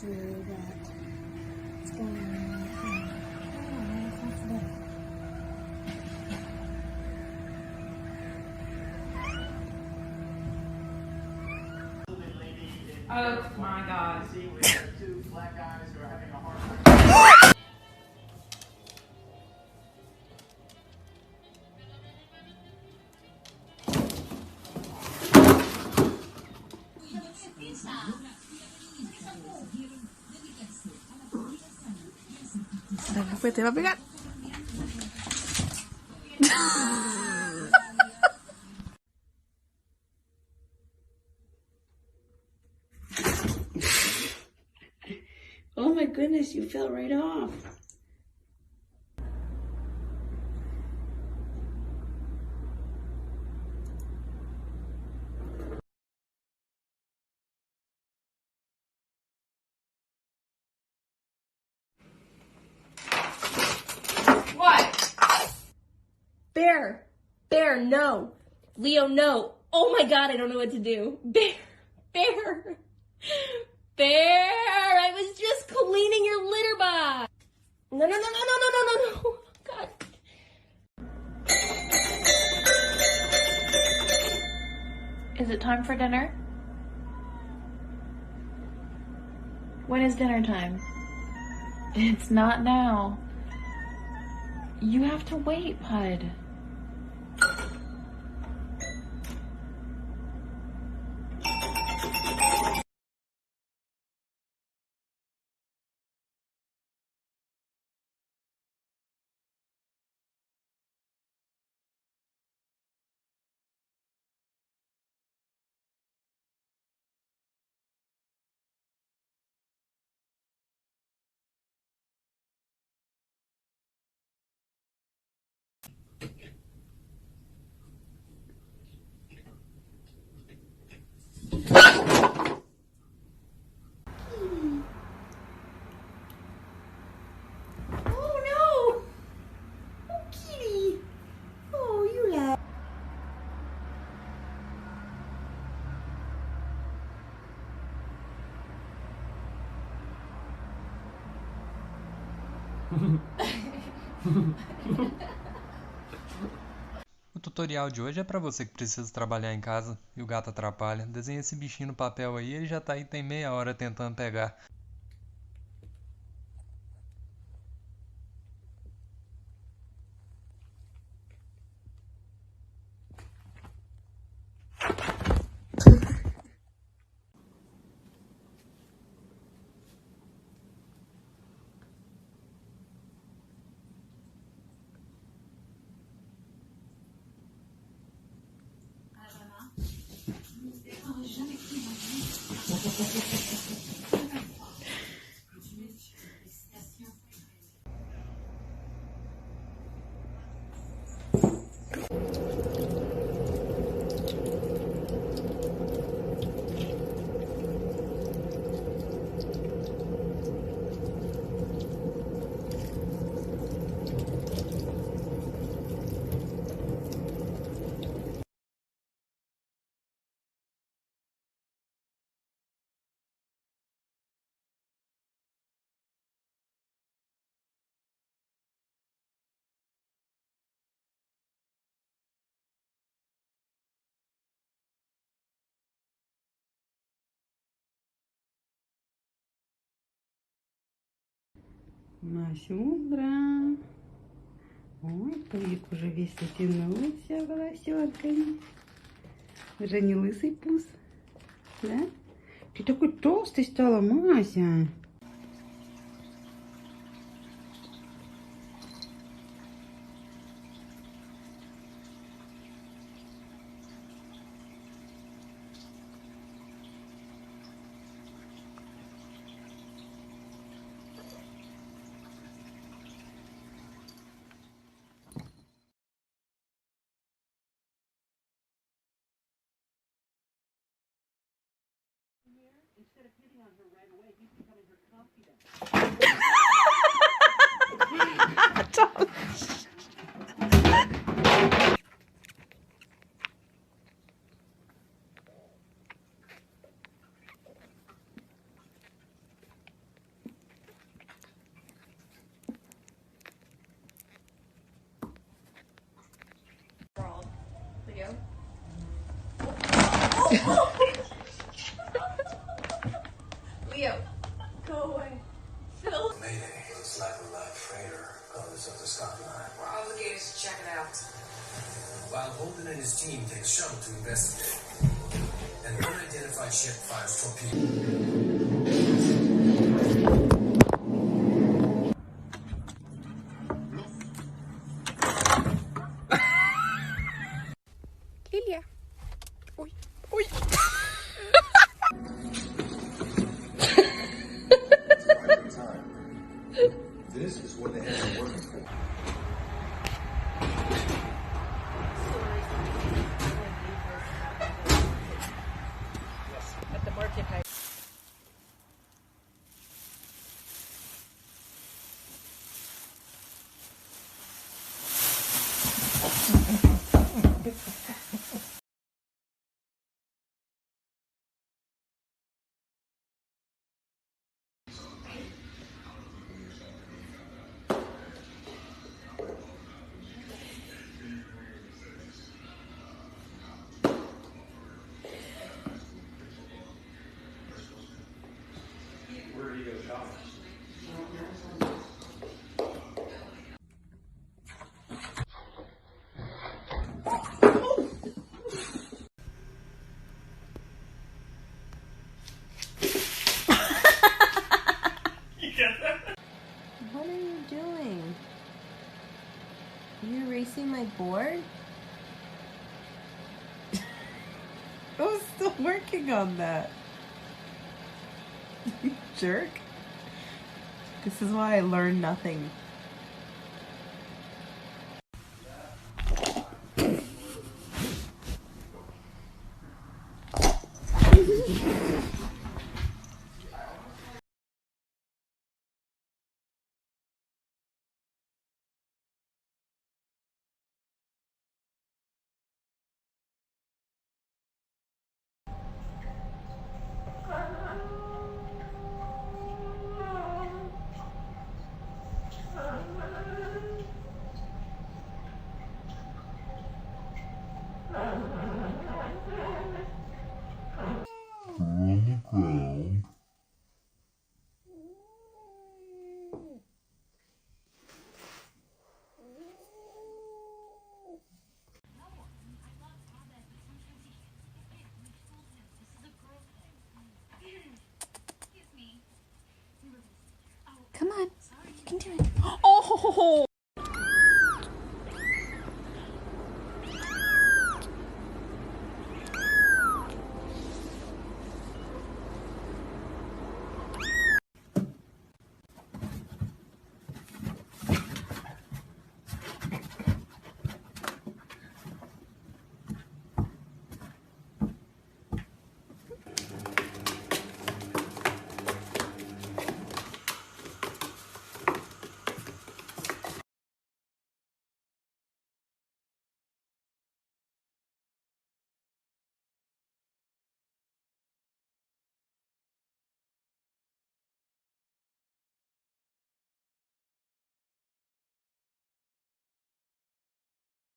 see that it's going on. I don't know if that's better. Oh my God. Two black guys who are having a hard time. Después te va a pegar. Oh my goodness, you fell right off. What? Bear, no. Leo, no. Oh my God, I don't know what to do. Bear. I was just cleaning your litter box. No. God. Is it time for dinner? When is dinner time? It's not now. You have to wait, Pud. O tutorial de hoje é para você que precisa trabalhar em casa e o gato atrapalha. Desenha esse bichinho no papel aí, ele já tá aí tem meia hora tentando pegar. Масюндра. Ой, Пуик уже весь затянулся волосенками. Уже не лысый пус, да? Ты такой толстый стала, Мася. Instead of hitting on her right away, he's becoming her confidant. Leo, go away. Phil. Mayday looks like a live freighter covers up the skyline. We're obligated to check it out. While Holden and his team take shuttle to investigate, an unidentified ship fires torpedoes. Lilia. Uy, uy. This is what they have been working for. At the market height. What are you doing? Are you erasing my board? I was still working on that. You jerk. This is why I learned nothing. Come on. You can do it. Oh!